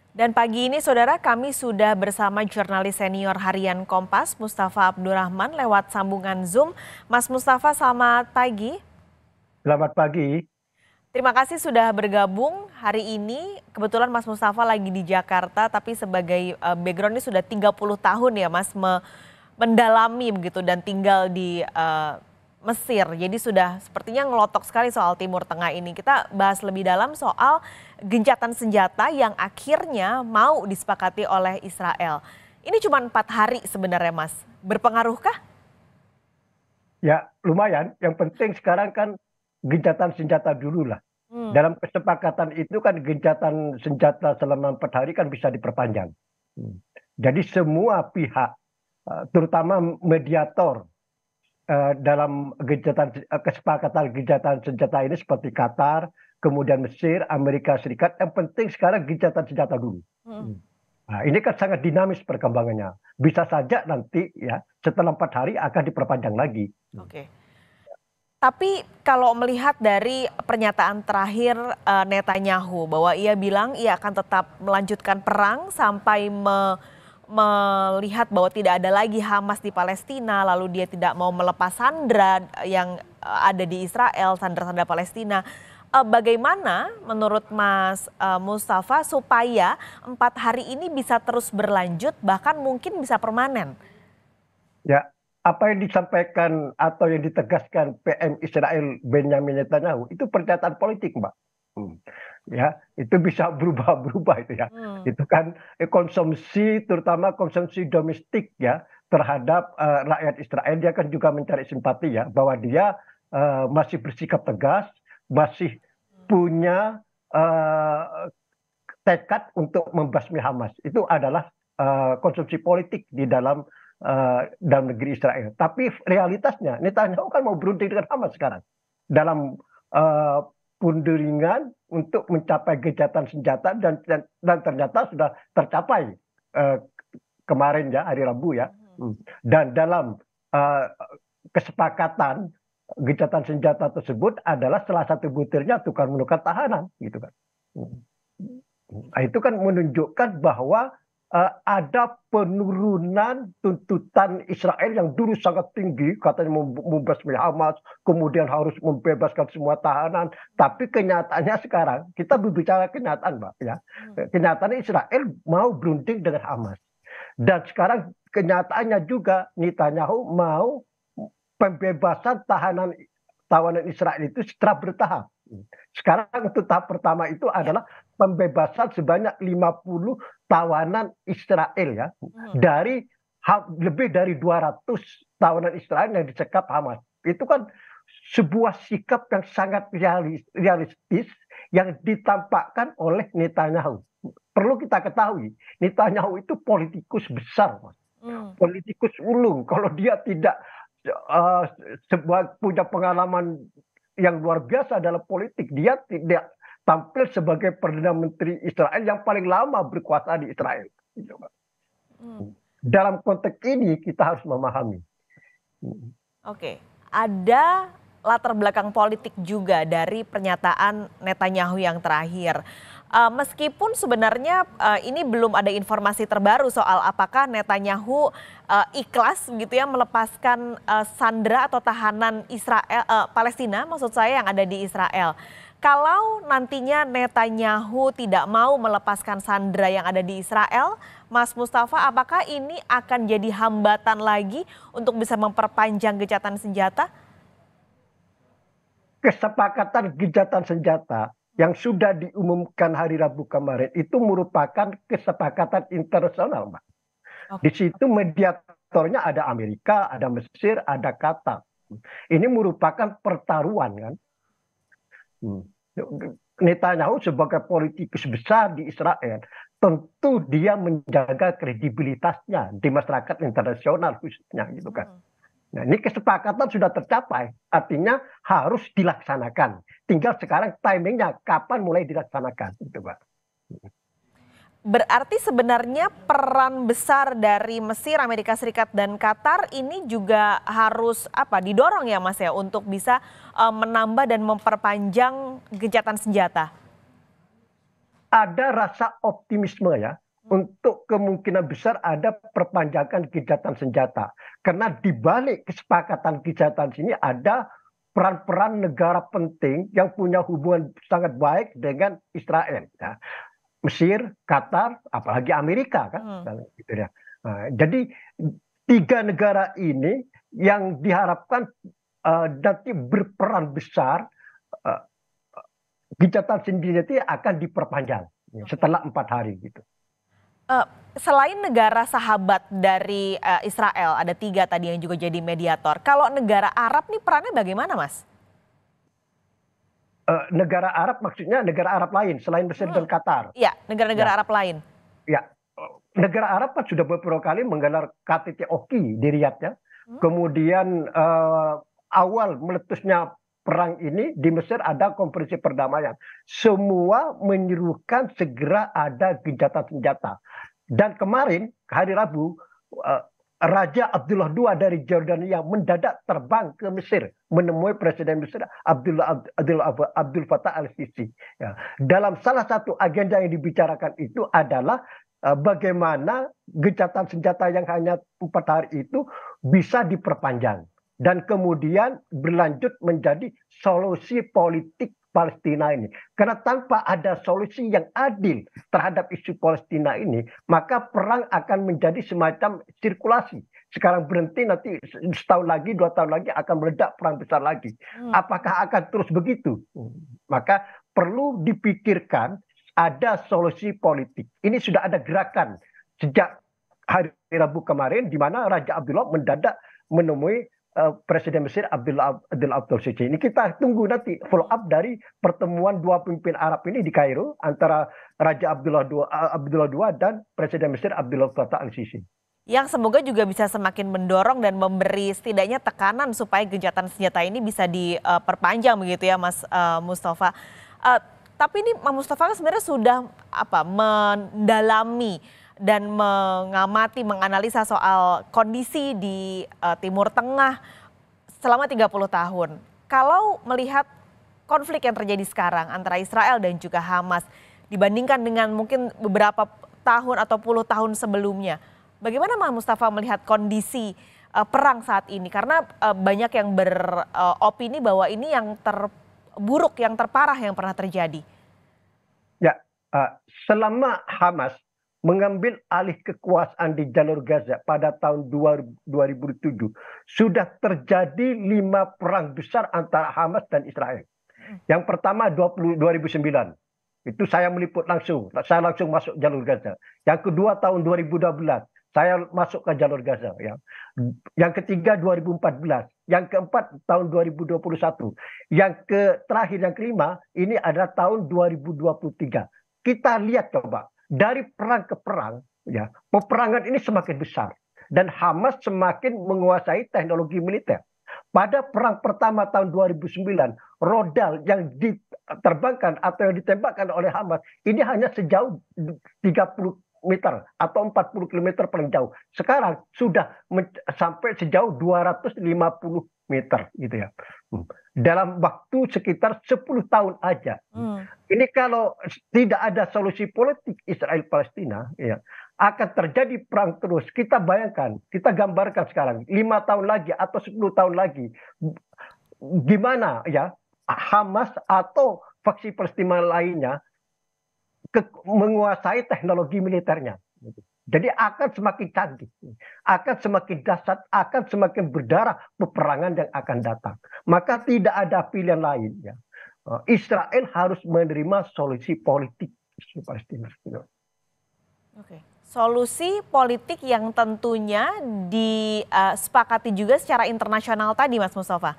Dan pagi ini saudara kami sudah bersama jurnalis senior harian Kompas Mustafa Abdurrahman lewat sambungan Zoom. Mas Mustafa, selamat pagi. Selamat pagi. Terima kasih sudah bergabung hari ini. Kebetulan Mas Mustafa lagi di Jakarta tapi sebagai background-nya sudah 30 tahun ya Mas mendalami begitu dan tinggal di Mesir. Jadi sudah sepertinya ngelotok sekali soal Timur Tengah ini. Kita bahas lebih dalam soal gencatan senjata yang akhirnya mau disepakati oleh Israel. Ini cuma 4 hari sebenarnya Mas. Berpengaruhkah? Ya lumayan, yang penting sekarang kan gencatan senjata dulu lah. Hmm. Dalam kesepakatan itu kan gencatan senjata selama 4 hari kan bisa diperpanjang. Jadi semua pihak, terutama mediator dalam kesepakatan gencatan senjata ini seperti Qatar, kemudian Mesir, Amerika Serikat, yang penting sekarang gencatan senjata dulu. Nah, ini kan sangat dinamis perkembangannya. Bisa saja nanti ya setelah 4 hari akan diperpanjang lagi. Oke. Tapi kalau melihat dari pernyataan terakhir Netanyahu bahwa ia bilang ia akan tetap melanjutkan perang sampai melihat bahwa tidak ada lagi Hamas di Palestina, lalu dia tidak mau melepas sandera yang ada di Israel, sandera-sandera Palestina. Bagaimana menurut Mas Mustafa supaya 4 hari ini bisa terus berlanjut bahkan mungkin bisa permanen? Ya, apa yang disampaikan atau yang ditegaskan PM Israel Benjamin Netanyahu itu pernyataan politik, Mbak. Ya, itu bisa berubah-berubah itu ya. Itu kan konsumsi, terutama konsumsi domestik ya terhadap rakyat Israel, dia kan juga mencari simpati ya bahwa dia masih bersikap tegas, masih punya tekad untuk membasmi Hamas. Itu adalah konsumsi politik di dalam negeri Israel. Tapi realitasnya Netanyahu kan mau berunding dengan Hamas sekarang dalam punderingan untuk mencapai gencatan senjata dan ternyata sudah tercapai kemarin ya, hari Rabu ya. Dan dalam kesepakatan gencatan senjata tersebut adalah salah satu butirnya tukar menukar tahanan gitu kan. Nah, itu kan menunjukkan bahwa ada penurunan tuntutan Israel yang dulu sangat tinggi, katanya membasmi Hamas, kemudian harus membebaskan semua tahanan. Tapi kenyataannya sekarang, kita berbicara kenyataan, Mbak. Ya. Kenyataannya Israel mau berunding dengan Hamas. Dan sekarang kenyataannya juga Netanyahu mau pembebasan tahanan Israel itu secara bertahap. Sekarang untuk tahap pertama itu adalah pembebasan sebanyak 50 tawanan Israel ya dari lebih dari 200 tawanan Israel yang dicekap Hamas. Itu kan sebuah sikap yang sangat realistis yang ditampakkan oleh Netanyahu. Perlu kita ketahui, Netanyahu itu politikus besar, Mas. Politikus ulung. Kalau dia tidak punya pengalaman yang luar biasa dalam politik, dia tidak tampil sebagai Perdana Menteri Israel yang paling lama berkuasa di Israel. Dalam konteks ini kita harus memahami. Oke, ada latar belakang politik juga dari pernyataan Netanyahu yang terakhir. Meskipun sebenarnya ini belum ada informasi terbaru soal apakah Netanyahu ikhlas gitu ya melepaskan sandera atau tahanan Israel Palestina maksud saya yang ada di Israel. Kalau nantinya Netanyahu tidak mau melepaskan sandera yang ada di Israel, Mas Mustafa, apakah ini akan jadi hambatan lagi untuk bisa memperpanjang gencatan senjata? Kesepakatan gencatan senjata yang sudah diumumkan hari Rabu kemarin itu merupakan kesepakatan internasional, Mbak. Di situ mediatornya ada Amerika, ada Mesir, ada Qatar. Ini merupakan pertaruhan kan. Netanyahu sebagai politikus besar di Israel, tentu dia menjaga kredibilitasnya di masyarakat internasional khususnya gitu kan. Nah, ini kesepakatan sudah tercapai, artinya harus dilaksanakan. Tinggal sekarang timingnya kapan mulai dilaksanakan, gitu, Pak. Berarti sebenarnya peran besar dari Mesir, Amerika Serikat dan Qatar ini juga harus didorong ya Mas ya untuk bisa menambah dan memperpanjang gencatan senjata. ada rasa optimisme ya untuk kemungkinan besar ada perpanjangan gencatan senjata. Karena di balik kesepakatan gencatan sini ada peran-peran negara penting yang punya hubungan sangat baik dengan Israel. Ya. Mesir, Qatar, apalagi Amerika kan. Gitu ya. Nah, jadi tiga negara ini yang diharapkan nanti berperan besar, gencatan senjata akan diperpanjang setelah 4 hari gitu. Selain negara sahabat dari Israel, ada 3 tadi yang juga jadi mediator. Kalau negara Arab nih perannya bagaimana, Mas? Negara Arab maksudnya negara Arab lain selain Mesir dan Qatar. Iya, negara-negara Arab lain. Ya, negara Arab kan sudah beberapa kali menggelar KTT Oki di Riyadh ya. Kemudian awal meletusnya perang ini di Mesir ada konferensi perdamaian. Semua menyerukan segera ada gencatan senjata. Dan kemarin hari Rabu Raja Abdullah II dari Jordania mendadak terbang ke Mesir menemui Presiden Mesir Abdul Fattah al-Sisi. Ya. Dalam salah satu agenda yang dibicarakan itu adalah bagaimana gencatan senjata yang hanya 4 hari itu bisa diperpanjang dan kemudian berlanjut menjadi solusi politik Palestina ini. Karena tanpa ada solusi yang adil terhadap isu Palestina ini, maka perang akan menjadi semacam sirkulasi. Sekarang berhenti, nanti setahun lagi, 2 tahun lagi akan meledak perang besar lagi. Apakah akan terus begitu? Maka perlu dipikirkan ada solusi politik. Ini sudah ada gerakan sejak hari Rabu kemarin, di mana Raja Abdullah mendadak menemui Presiden Mesir Abdul Sisi. Ini kita tunggu nanti follow up dari pertemuan 2 pemimpin Arab ini di Kairo antara Raja Abdullah II dan Presiden Mesir Abdul Fattah al-Sisi. Yang semoga juga bisa semakin mendorong dan memberi setidaknya tekanan supaya gencatan senjata ini bisa diperpanjang begitu ya, Mas Mustafa. Tapi ini Mas Mustafa sebenarnya sudah mendalami dan mengamati, menganalisa soal kondisi di Timur Tengah selama 30 tahun. Kalau melihat konflik yang terjadi sekarang antara Israel dan juga Hamas, dibandingkan dengan mungkin beberapa tahun atau puluh tahun sebelumnya, bagaimana Mas Mustafa melihat kondisi perang saat ini? Karena banyak yang beropini bahwa ini yang terburuk, yang terparah yang pernah terjadi. Ya, selama Hamas mengambil alih kekuasaan di jalur Gaza pada tahun 2007, sudah terjadi 5 perang besar antara Hamas dan Israel. Yang pertama 2009, itu saya meliput langsung, saya langsung masuk jalur Gaza. Yang kedua tahun 2012, saya masuk ke jalur Gaza. Ya. Yang ketiga 2014, yang keempat tahun 2021, yang terakhir yang kelima ini adalah tahun 2023. Kita lihat coba. Dari perang ke perang, ya, peperangan ini semakin besar dan Hamas semakin menguasai teknologi militer. Pada perang pertama tahun 2009, rodal yang diterbangkan atau yang ditembakkan oleh Hamas ini hanya sejauh 30 meter atau 40 km paling jauh. Sekarang sudah sampai sejauh 250 meter gitu ya. Dalam waktu sekitar 10 tahun aja. Ini kalau tidak ada solusi politik Israel-Palestina, ya, akan terjadi perang terus. Kita bayangkan, kita gambarkan sekarang, 5 tahun lagi atau 10 tahun lagi, gimana ya Hamas atau faksi Palestina lainnya menguasai teknologi militernya. Jadi akan semakin canggih, akan semakin dahsyat, akan semakin berdarah peperangan yang akan datang. Maka tidak ada pilihan lain. Ya. Israel harus menerima solusi politik Palestina. Oke. Solusi politik yang tentunya disepakati juga secara internasional tadi, Mas Mustafa.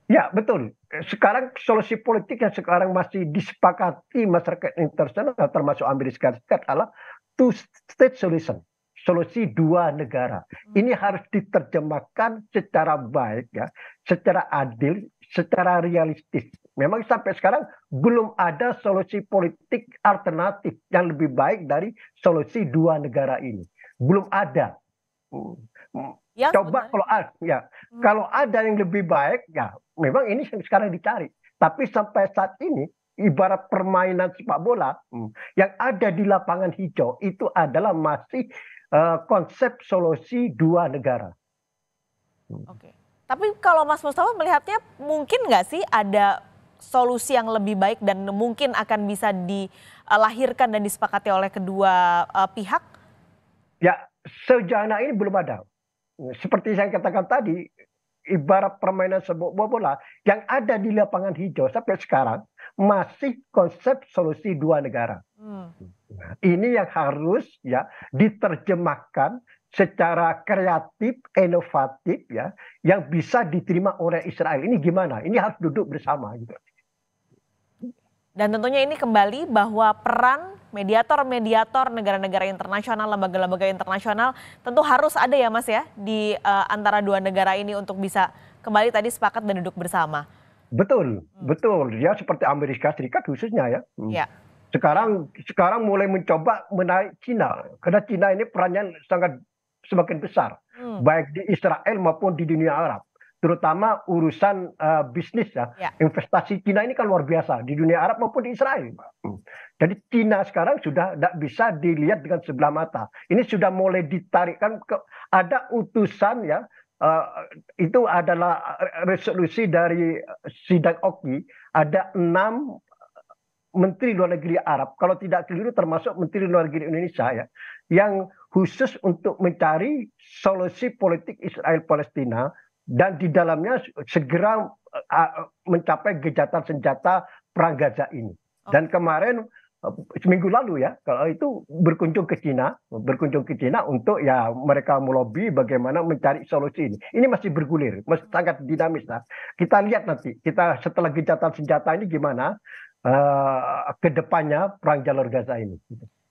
Ya, betul. Sekarang solusi politik yang sekarang masih disepakati masyarakat internasional termasuk Amerika Serikat adalah two-state solution, solusi 2 negara. Ini harus diterjemahkan secara baik, ya, secara adil, secara realistis. Memang sampai sekarang belum ada solusi politik alternatif yang lebih baik dari solusi 2 negara ini. Belum ada. Ya, coba kalau ada yang lebih baik, ya memang ini yang sekarang dicari. Tapi sampai saat ini ibarat permainan sepak bola, yang ada di lapangan hijau itu adalah masih konsep solusi dua negara. Oke. Tapi kalau Mas Mustafa melihatnya mungkin nggak sih ada solusi yang lebih baik dan mungkin akan bisa dilahirkan dan disepakati oleh kedua pihak? Ya, sejauh ini belum ada. Seperti saya katakan tadi, ibarat permainan sepak bola yang ada di lapangan hijau sampai sekarang masih konsep solusi dua negara. Nah, ini yang harus ya diterjemahkan secara kreatif, inovatif ya, yang bisa diterima oleh Israel. Ini gimana? Ini harus duduk bersama gitu. Dan tentunya ini kembali bahwa peran mediator-mediator negara-negara internasional, lembaga-lembaga internasional tentu harus ada ya Mas ya di antara dua negara ini untuk bisa kembali tadi sepakat dan duduk bersama. Betul, betul. Ya seperti Amerika Serikat khususnya ya. Ya. Sekarang mulai mencoba menarik Cina. Karena Cina ini perannya sangat semakin besar. Baik di Israel maupun di dunia Arab. Terutama urusan bisnis ya. Investasi Cina ini kan luar biasa di dunia Arab maupun di Israel. Jadi Cina sekarang sudah tidak bisa dilihat dengan sebelah mata. Ini sudah mulai ditarikkan ada utusan ya, itu adalah resolusi dari sidang Oki, ada 6 Menteri Luar Negeri Arab, kalau tidak keliru termasuk Menteri Luar Negeri Indonesia ya, yang khusus untuk mencari solusi politik Israel-Palestina dan di dalamnya segera mencapai gencatan senjata perang Gaza ini. Dan kemarin seminggu lalu ya, kalau itu berkunjung ke Cina untuk ya mereka melobi bagaimana mencari solusi ini. Ini masih bergulir, masih sangat dinamis. Nah, kita lihat nanti, kita setelah gencatan senjata ini gimana ke depannya perang jalur Gaza ini.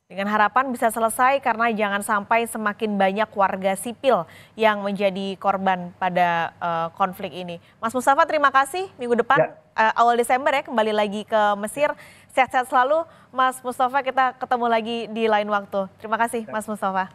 Dengan harapan bisa selesai karena jangan sampai semakin banyak warga sipil yang menjadi korban pada konflik ini. Mas Mustafa terima kasih, minggu depan awal Desember ya kembali lagi ke Mesir. Sehat-sehat selalu Mas Mustafa, kita ketemu lagi di lain waktu. Terima kasih Mas Mustafa.